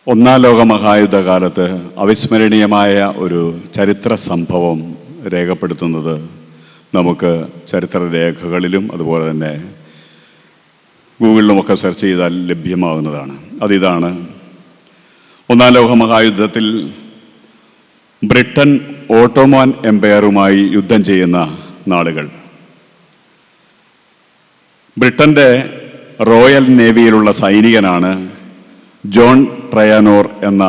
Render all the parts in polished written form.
ഒന്നാം ലോക മഹായുദ്ധകാലത്ത് അവിസ്മരണീയമായ ഒരു ചരിത്ര സംഭവം രേഖപ്പെടുത്തുന്നത് നമുക്ക് ചരിത്രരേഖകളിലും അതുപോലെ തന്നെ ഗൂഗിളിലുമൊക്കെ സെർച്ച് ചെയ്താൽ ലഭ്യമാകുന്നതാണ്. അതിതാണ്, ഒന്നാം ലോക മഹായുദ്ധത്തിൽ ബ്രിട്ടൻ ഓട്ടോമൻ എംപയറുമായി യുദ്ധം ചെയ്യുന്ന നാളുകൾ. ബ്രിട്ടൻ്റെ റോയൽ നേവിയിലുള്ള സൈനികനാണ് ജോൺ ട്രയാനോർ എന്ന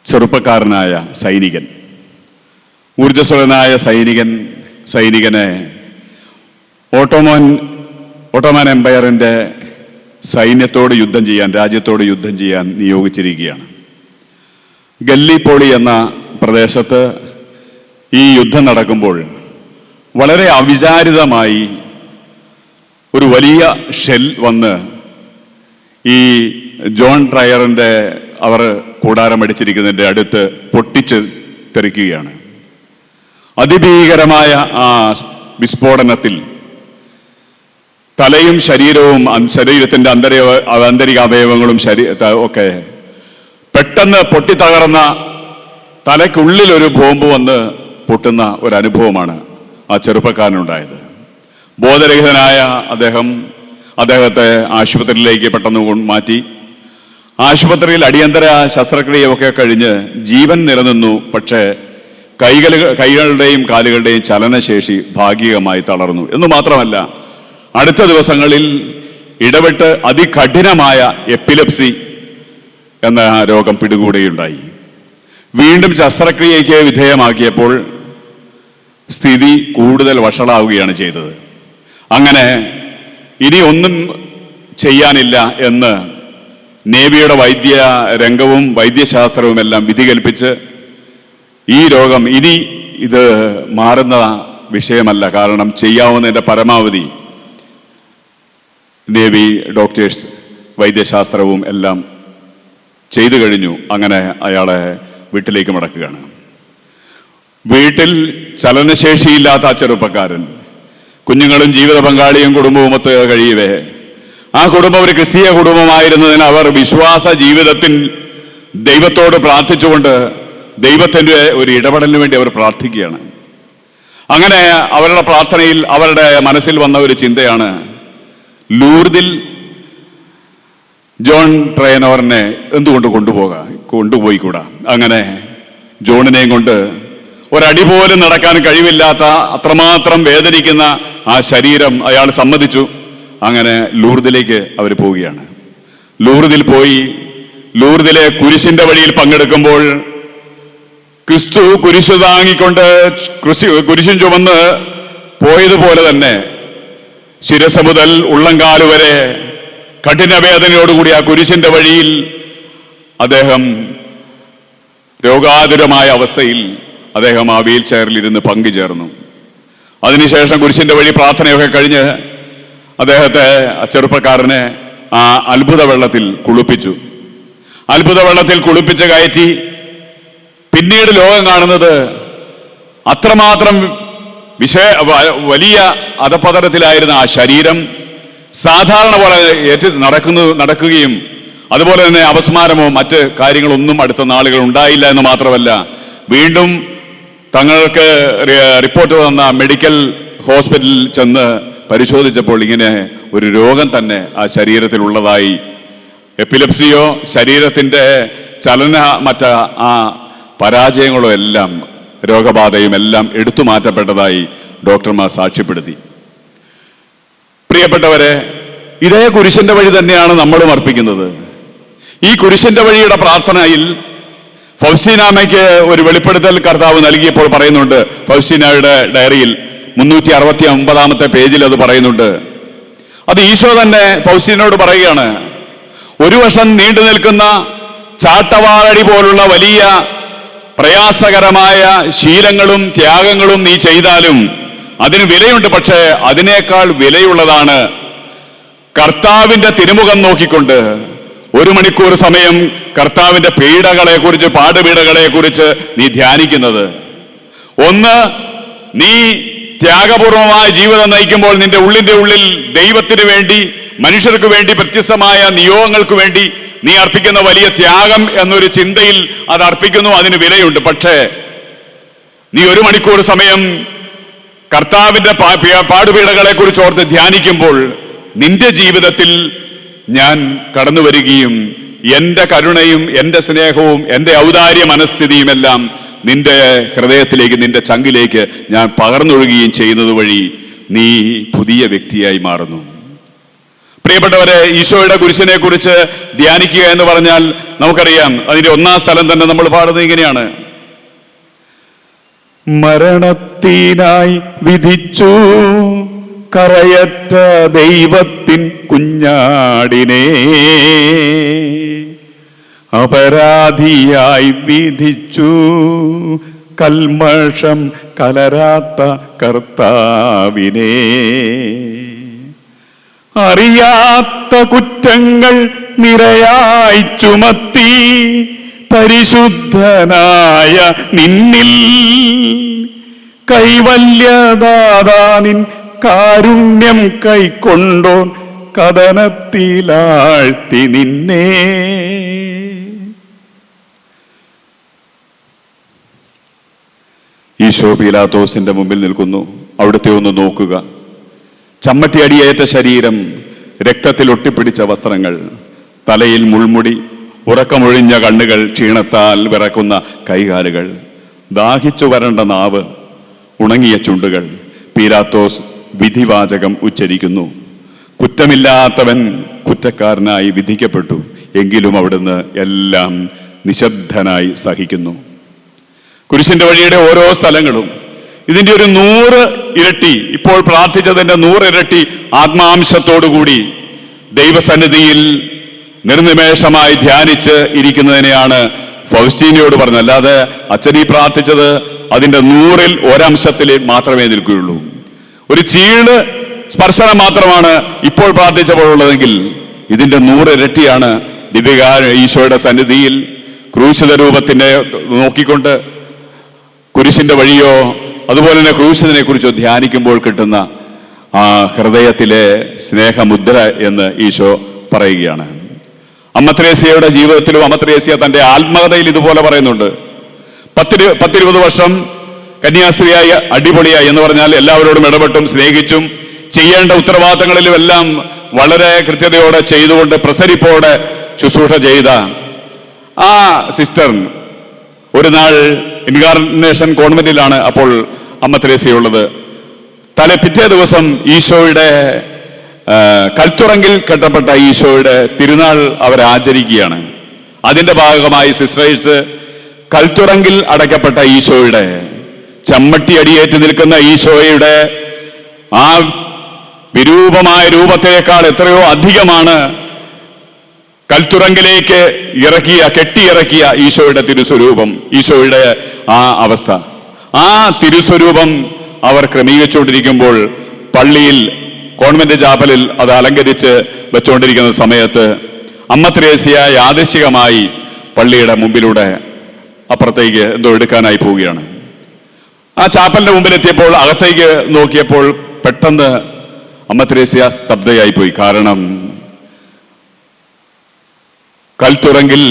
ചെറുപ്പക്കാരനായ സൈനികൻ. ഊർജ്ജസ്വലനായ സൈനികനെ ഓട്ടോമൻ എംപയറിൻ്റെ സൈന്യത്തോട് യുദ്ധം ചെയ്യാൻ, രാജ്യത്തോട് യുദ്ധം ചെയ്യാൻ നിയോഗിച്ചിരിക്കുകയാണ്. ഗല്ലിപ്പോളി എന്ന പ്രദേശത്ത് ഈ യുദ്ധം നടക്കുമ്പോൾ വളരെ അവിചാരിതമായി ഒരു വലിയ ഷെൽ വന്ന് ഈ ജോൺ ട്രയറിൻ്റെ അവർ കൂടാരമടിച്ചിരിക്കുന്നതിൻ്റെ അടുത്ത് പൊട്ടിച്ച് തെറിക്കുകയാണ്. അതിഭീകരമായ ആ വിസ്ഫോടനത്തിൽ തലയും ശരീരവും ശരീരത്തിൻ്റെ ആന്തരിക അവയവങ്ങളും ഒക്കെ പെട്ടെന്ന് പൊട്ടിത്തകർന്ന, തലയ്ക്കുള്ളിലൊരു ബോംബ് വന്ന് പൊട്ടുന്ന ഒരു അനുഭവമാണ് ആ ചെറുപ്പക്കാരനുണ്ടായത്. ബോധരഹിതനായ അദ്ദേഹത്തെ ആശുപത്രിയിലേക്ക് പെട്ടെന്ന് മാറ്റി. ആശുപത്രിയിൽ അടിയന്തര ശസ്ത്രക്രിയയൊക്കെ കഴിഞ്ഞ് ജീവൻ നിലനിന്നു. പക്ഷേ കൈകളുടെയും കാലുകളുടെയും ചലനശേഷി ഭാഗികമായി തളർന്നു എന്ന് മാത്രമല്ല, അടുത്ത ദിവസങ്ങളിൽ ഇടപെട്ട് അതികഠിനമായ എപ്പിലെപ്സി എന്ന രോഗം പിടികൂടുകയുണ്ടായി. വീണ്ടും ശസ്ത്രക്രിയയ്ക്ക് വിധേയമാക്കിയപ്പോൾ സ്ഥിതി കൂടുതൽ വഷളാവുകയാണ് ചെയ്തത്. അങ്ങനെ ഇനി ഒന്നും ചെയ്യാനില്ല എന്ന് നേവിയുടെ വൈദ്യ രംഗവും വൈദ്യശാസ്ത്രവും എല്ലാം വിധി കൽപ്പിച്ച് ഈ രോഗം ഇനി ഇത് മാറുന്ന വിഷയമല്ല, കാരണം ചെയ്യാവുന്നതിൻ്റെ പരമാവധി നേവി ഡോക്ടേഴ്സ് വൈദ്യശാസ്ത്രവും എല്ലാം ചെയ്തു കഴിഞ്ഞു. അങ്ങനെ അയാളെ വീട്ടിലേക്ക് മടക്കുകയാണ്. വീട്ടിൽ ചലനശേഷിയില്ലാത്ത ആ ചെറുപ്പക്കാരൻ കുഞ്ഞുങ്ങളും ജീവിത പങ്കാളിയും കുടുംബവുമൊത്ത് കഴിയവേ, ആ കുടുംബം ഒരു ക്രിസ്തീയ കുടുംബമായിരുന്നതിന് അവർ വിശ്വാസ ജീവിതത്തിൽ ദൈവത്തോട് പ്രാർത്ഥിച്ചുകൊണ്ട് ദൈവത്തിൻ്റെ ഒരു ഇടപെടലിന് വേണ്ടി അവർ പ്രാർത്ഥിക്കുകയാണ്. അങ്ങനെ അവരുടെ പ്രാർത്ഥനയിൽ അവരുടെ മനസ്സിൽ വന്ന ഒരു ചിന്തയാണ്, ലൂർദിൽ ജോൺ ട്രയനോറിനെ എന്തുകൊണ്ട് കൊണ്ടുപോയിക്കൂടാ. അങ്ങനെ ജോണിനെയും കൊണ്ട് ഒരടി പോലും നടക്കാൻ കഴിവില്ലാത്ത, അത്രമാത്രം വേദനിക്കുന്ന ആ ശരീരം അയാൾ സമ്മതിച്ചു. അങ്ങനെ ലൂർദിലേക്ക് അവർ പോവുകയാണ്. ലൂർദിൽ പോയി ലൂർദിലെ കുരിശിന്റെ വഴിയിൽ പങ്കെടുക്കുമ്പോൾ ക്രിസ്തു കുരിശ് താങ്ങിക്കൊണ്ട് കുരിശും ചുമന്ന് പോയതുപോലെ തന്നെ ശിരസ് മുതൽ ഉള്ളംകാല് വരെ കഠിനവേദനയോടുകൂടി ആ കുരിശിന്റെ വഴിയിൽ അദ്ദേഹം രോഗാതുരമായ അവസ്ഥയിൽ അദ്ദേഹം ആ വീൽ ചെയറിലിരുന്ന് പങ്കുചേർന്നു. അതിനുശേഷം കുരിശിന്റെ വഴി പ്രാർത്ഥനയൊക്കെ കഴിഞ്ഞ് അദ്ദേഹത്തെ, ചെറുപ്പക്കാരനെ ആ അത്ഭുത വെള്ളത്തിൽ കുളിപ്പിച്ചു. അത്ഭുത വെള്ളത്തിൽ കുളിപ്പിച്ച് കയറ്റി. പിന്നീട് ലോകം കാണുന്നത് അത്രമാത്രം വലിയ അധപതനത്തിലായിരുന്ന ആ ശരീരം സാധാരണ പോലെ നടക്കുകയും അതുപോലെ തന്നെ അപസ്മാരമോ മറ്റ് കാര്യങ്ങളൊന്നും അടുത്ത നാളുകൾ ഉണ്ടായില്ല എന്ന് മാത്രമല്ല, വീണ്ടും തങ്ങൾക്ക് റിപ്പോർട്ട് തന്ന മെഡിക്കൽ ഹോസ്പിറ്റലിൽ ചെന്ന് പരിശോധിച്ചപ്പോൾ ഇങ്ങനെ ഒരു രോഗം തന്നെ ആ ശരീരത്തിലുള്ളതായി, എപ്പിലെപ്സിയോ ശരീരത്തിൻ്റെ മറ്റ ആ പരാജയങ്ങളോ എല്ലാം, രോഗബാധയും എല്ലാം എടുത്തു മാറ്റപ്പെട്ടതായി ഡോക്ടർമാർ സാക്ഷ്യപ്പെടുത്തി. പ്രിയപ്പെട്ടവരെ, ഇതേ കുരിശിന്റെ വഴി തന്നെയാണ് നമ്മളും അർപ്പിക്കുന്നത്. ഈ കുരിശിന്റെ വഴിയുടെ പ്രാർത്ഥനയിൽ ഫൗസ്റ്റീനാമ്മയ്ക്ക് ഒരു വെളിപ്പെടുത്തൽ കർത്താവ് നൽകിയപ്പോൾ പറയുന്നുണ്ട്. ഫൗസ്റ്റീനയുടെ ഡയറിയിൽ 369 പേജിൽ അത് പറയുന്നുണ്ട്. അത് ഈശോ തന്നെ ഫൗസ്റ്റീനോട് പറയുകയാണ്, ഒരു വർഷം നീണ്ടു നിൽക്കുന്ന ചാട്ടവാറടി പോലുള്ള വലിയ പ്രയാസകരമായ ശീലങ്ങളും ത്യാഗങ്ങളും നീ ചെയ്താലും അതിന് വിലയുണ്ട്. പക്ഷേ അതിനേക്കാൾ വിലയുള്ളതാണ് കർത്താവിൻ്റെ തിരുമുഖം നോക്കിക്കൊണ്ട് 1 മണിക്കൂർ സമയം കർത്താവിൻ്റെ പീഡകളെക്കുറിച്ച്, പാടുപീഡകളെക്കുറിച്ച് നീ ധ്യാനിക്കുന്നത്. ഒന്ന്, നീ ത്യാഗപൂർവമായ ജീവിതം നയിക്കുമ്പോൾ നിന്റെ ഉള്ളിൻ്റെ ഉള്ളിൽ ദൈവത്തിന് വേണ്ടി, മനുഷ്യർക്ക് വേണ്ടി, വ്യത്യസ്തമായ നിയോഗങ്ങൾക്ക് വേണ്ടി നീ അർപ്പിക്കുന്ന വലിയ ത്യാഗം എന്നൊരു ചിന്തയിൽ അത് അർപ്പിക്കുന്നു, അതിന് വിലയുണ്ട്. പക്ഷേ നീ 1 മണിക്കൂർ സമയം കർത്താവിന്റെ പാടുപീഡകളെ കുറിച്ച് ഓർത്ത് ധ്യാനിക്കുമ്പോൾ നിന്റെ ജീവിതത്തിൽ ഞാൻ കടന്നു വരികയും എന്റെ കരുണയും എന്റെ സ്നേഹവും എന്റെ ഔദാര്യ മനസ്ഥിതിയുമെല്ലാം നിന്റെ ഹൃദയത്തിലേക്ക്, നിന്റെ ചങ്കിലേക്ക് ഞാൻ പകർന്നൊഴുകുകയും ചെയ്യുന്നത് വഴി നീ പുതിയ വ്യക്തിയായി മാറുന്നു. പ്രിയപ്പെട്ടവരെ, ഈശോയുടെ കുരിശിനെ കുറിച്ച് ധ്യാനിക്കുക എന്ന് പറഞ്ഞാൽ നമുക്കറിയാം, അതിന്റെ 1-ാം സ്ഥലം തന്നെ നമ്മൾ പാടുന്നത് ഇങ്ങനെയാണ്: മരണത്തിനായി വിധിച്ചു കറയറ്റ ദൈവത്തിൻ കുഞ്ഞാടിനെ, അപരാധിയായി വിധിച്ചു കൽമഷം കലരാത്ത കർത്താവിനെ, അറിയാത്ത കുറ്റങ്ങൾ നിരയായി ചുമത്തി പരിശുദ്ധനായ നിന്നിൽ കൈവല്യദാതാനിൻ കാരുണ്യം കൈക്കൊണ്ടോൻ കഥനത്തിലാഴ്ത്തി നിന്നെ. ഈശോ പീലാത്തോസിന്റെ മുമ്പിൽ നിൽക്കുന്നു. അവിടുത്തെ ഒന്ന് നോക്കുക. ചമ്മട്ടി അടിയേറ്റ ശരീരം, രക്തത്തിൽ ഒട്ടിപ്പിടിച്ച വസ്ത്രങ്ങൾ, തലയിൽ മുൾമുടി, ഉറക്കമൊഴിഞ്ഞ കണ്ണുകൾ, ക്ഷീണത്താൽ വിറക്കുന്ന കൈകാലുകൾ, ദാഹിച്ചു വരണ്ട നാവ്, ഉണങ്ങിയ ചുണ്ടുകൾ. പീലാത്തോസ് വിധിവാചകം ഉച്ചരിക്കുന്നു. കുറ്റമില്ലാത്തവൻ കുറ്റക്കാരനായി വിധിക്കപ്പെട്ടു, എങ്കിലും അവിടുന്ന് എല്ലാം നിശബ്ദനായി സഹിക്കുന്നു. കുരിശിന്റെ വഴിയുടെ ഓരോ സ്ഥലങ്ങളും ഇതിന്റെ ഒരു 100 ഇരട്ടി, ഇപ്പോൾ പ്രാർത്ഥിച്ചതിന്റെ 100 ഇരട്ടി ആത്മാംശത്തോടുകൂടി ദൈവസന്നിധിയിൽ നിർനിമേഷമായി ധ്യാനിച്ച് ഇരിക്കുന്നതിനെയാണ് ഫൗസ്റ്റീനയോട് പറഞ്ഞത്. അല്ലാതെ അച്ഛനീ പ്രാർത്ഥിച്ചത് അതിന്റെ 100-ൽ 1 അംശത്തിൽ മാത്രമേ നിൽക്കുകയുള്ളൂ. ഒരു ചീള് സ്പർശനം മാത്രമാണ് ഇപ്പോൾ പ്രാർത്ഥിച്ചപ്പോഴുള്ളതെങ്കിൽ ഇതിന്റെ 100 ഇരട്ടിയാണ് ദിവ്യകാര ഈശോയുടെ സന്നിധിയിൽ ക്രൂശിത രൂപത്തിനെ നോക്കിക്കൊണ്ട് കുരിശിന്റെ വഴിയോ അതുപോലെ തന്നെ ക്രൂശിതനെ കുറിച്ചോ ധ്യാനിക്കുമ്പോൾ കിട്ടുന്ന ആ ഹൃദയത്തിലെ സ്നേഹമുദ്ര എന്ന് ഈശോ പറയുകയാണ്. അമ്മ ത്രേസ്യയുടെ ജീവിതത്തിലും അമ്മ ത്രേസ്യ തന്റെ ആത്മകഥയിൽ ഇതുപോലെ പറയുന്നുണ്ട്. 10-20 വർഷം കന്യാസ്ത്രീയായി അടിപൊളിയായി എന്ന് പറഞ്ഞാൽ എല്ലാവരോടും ഇടപെട്ടും സ്നേഹിച്ചും ചെയ്യേണ്ട ഉത്തരവാദിത്തങ്ങളിലും എല്ലാം വളരെ കൃത്യതയോടെ ചെയ്തുകൊണ്ട് പ്രസരിപ്പോടെ ശുശ്രൂഷ ചെയ്ത ആ സിസ്റ്റർ ഒരു നാൾ ഇൻകാർണേഷൻ കോൺവെന്റിലാണ് അപ്പോൾ അമ്മ ത്രേസ്യയുള്ളത്. പിറ്റേ ദിവസം ഈശോയുടെ കൽത്തുറങ്കിൽ കെട്ടപ്പെട്ട ഈശോയുടെ തിരുനാൾ അവർ ആചരിക്കുകയാണ്. അതിന്റെ ഭാഗമായി സിസ്റ്റേഴ്സ് കൽത്തുറങ്കിൽ അടയ്ക്കപ്പെട്ട ഈശോയുടെ, ചമ്മട്ടി അടിയേറ്റ് നിൽക്കുന്ന ഈശോയുടെ ആ വിരൂപമായ രൂപത്തേക്കാൾ എത്രയോ അധികമാണ് കൽത്തുറങ്കിലേക്ക് കെട്ടിയിറക്കിയ ഈശോയുടെ തിരുസ്വരൂപം, ഈശോയുടെ ആ അവസ്ഥ. ആ തിരുസ്വരൂപം അവർ ക്രമീകരിച്ചുകൊണ്ടിരിക്കുമ്പോൾ പള്ളിയിൽ, കോൺവെന്റ് ചാപ്പലിൽ അത് അലങ്കരിച്ച് വെച്ചുകൊണ്ടിരിക്കുന്ന സമയത്ത് അമ്മ ത്രേസ്യ യാദൃശ്ചികമായി പള്ളിയുടെ മുമ്പിലൂടെ അപ്പുറത്തേക്ക് എന്തോ എടുക്കാനായി പോവുകയാണ്. ആ ചാപ്പലിന്റെ മുമ്പിലെത്തിയപ്പോൾ അകത്തേക്ക് നോക്കിയപ്പോൾ പെട്ടെന്ന് അമ്മ ത്രേസ്യ സ്തബ്ധയായി പോയി. കാരണം കൽത്തുറങ്കിൽ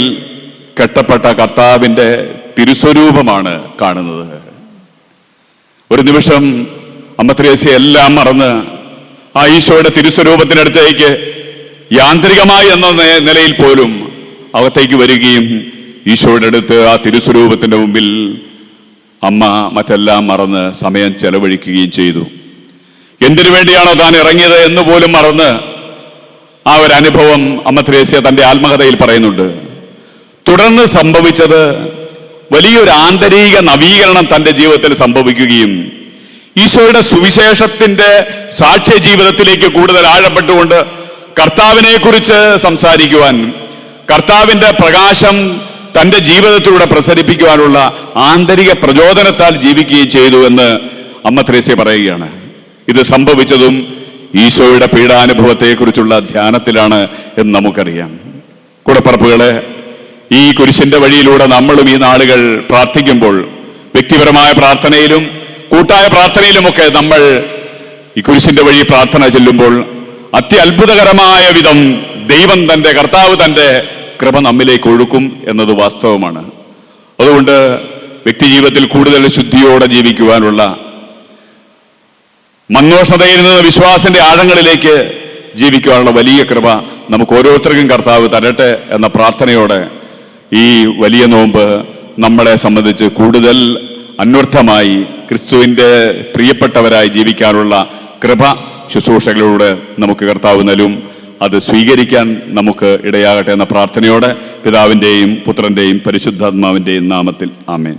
കെട്ടപ്പെട്ട കർത്താവിന്റെ തിരുസ്വരൂപമാണ് കാണുന്നത്. ഒരു നിമിഷം അമ്മ ത്രേസ്യ എല്ലാം മറന്ന് ആ ഈശോയുടെ തിരുസ്വരൂപത്തിനടുത്തേക്ക് യാന്ത്രികമായി എന്ന നിലയിൽ പോലും അകത്തേക്ക് വരികയും ഈശോയുടെ അടുത്ത് ആ തിരുസ്വരൂപത്തിന്റെ മുമ്പിൽ അമ്മ മറ്റെല്ലാം മറന്ന് സമയം ചെലവഴിക്കുകയും ചെയ്തു. എന്തിനു വേണ്ടിയാണോ താൻ ഇറങ്ങിയത് എന്ന് പോലും മറന്ന് ആ ഒരു അനുഭവം അമ്മ ത്രേസ്യ തന്റെ ആത്മകഥയിൽ പറയുന്നുണ്ട്. തുടർന്ന് സംഭവിച്ചത് വലിയൊരു ആന്തരിക നവീകരണം തന്റെ ജീവിതത്തിൽ സംഭവിക്കുകയും ഈശോയുടെ സുവിശേഷത്തിന്റെ സാക്ഷ്യ ജീവിതത്തിലേക്ക് കൂടുതൽ ആഴപ്പെട്ടുകൊണ്ട് കർത്താവിനെ കുറിച്ച് സംസാരിക്കുവാൻ, കർത്താവിന്റെ പ്രകാശം തന്റെ ജീവിതത്തിലൂടെ പ്രസരിപ്പിക്കുവാനുള്ള ആന്തരിക പ്രചോദനത്താൽ ജീവിക്കുകയും ചെയ്തു എന്ന് അമ്മ ത്രേസ്യ പറയുകയാണ്. ഇത് സംഭവിച്ചതും ഈശോയുടെ പീഡാനുഭവത്തെക്കുറിച്ചുള്ള ധ്യാനത്തിലാണ് എന്ന് നമുക്കറിയാം. കൂടപ്പറപ്പുകളെ, ഈ കുരിശിന്റെ വഴിയിലൂടെ നമ്മളും ഈ നാളുകൾ പ്രാർത്ഥിക്കുമ്പോൾ, വ്യക്തിപരമായ പ്രാർത്ഥനയിലും കൂട്ടായ പ്രാർത്ഥനയിലുമൊക്കെ നമ്മൾ ഈ കുരിശിന്റെ വഴി പ്രാർത്ഥന ചെല്ലുമ്പോൾ അത്യത്ഭുതകരമായ വിധം ദൈവം കർത്താവ് തന്റെ കൃപ നമ്മിലേക്ക് ഒഴുക്കും എന്നത് വാസ്തവമാണ്. അതുകൊണ്ട് വ്യക്തിജീവിതത്തിൽ കൂടുതൽ ശുദ്ധിയോടെ ജീവിക്കുവാനുള്ള, മന്ദോഷതയിൽ നിന്ന് വിശ്വാസത്തിന്റെ ആഴങ്ങളിലേക്ക് ജീവിക്കുവാനുള്ള വലിയ കൃപ നമുക്ക് ഓരോരുത്തർക്കും കർത്താവ് തരട്ടെ എന്ന പ്രാർത്ഥനയോടെ ഈ വലിയ നോമ്പ് നമ്മളെ സംബന്ധിച്ച് കൂടുതൽ അന്വർത്ഥമായി ക്രിസ്തുവിൻ്റെ പ്രിയപ്പെട്ടവരായി ജീവിക്കാനുള്ള കൃപ ശുശ്രൂഷകളിലൂടെ നമുക്ക് കർത്താവ് നൽകും. അത് സ്വീകരിക്കാൻ നമുക്ക് ഇടയാകട്ടെ എന്ന പ്രാർത്ഥനയോടെ പിതാവിൻ്റെയും പുത്രൻ്റെയും പരിശുദ്ധാത്മാവിൻ്റെയും നാമത്തിൽ ആമേൻ.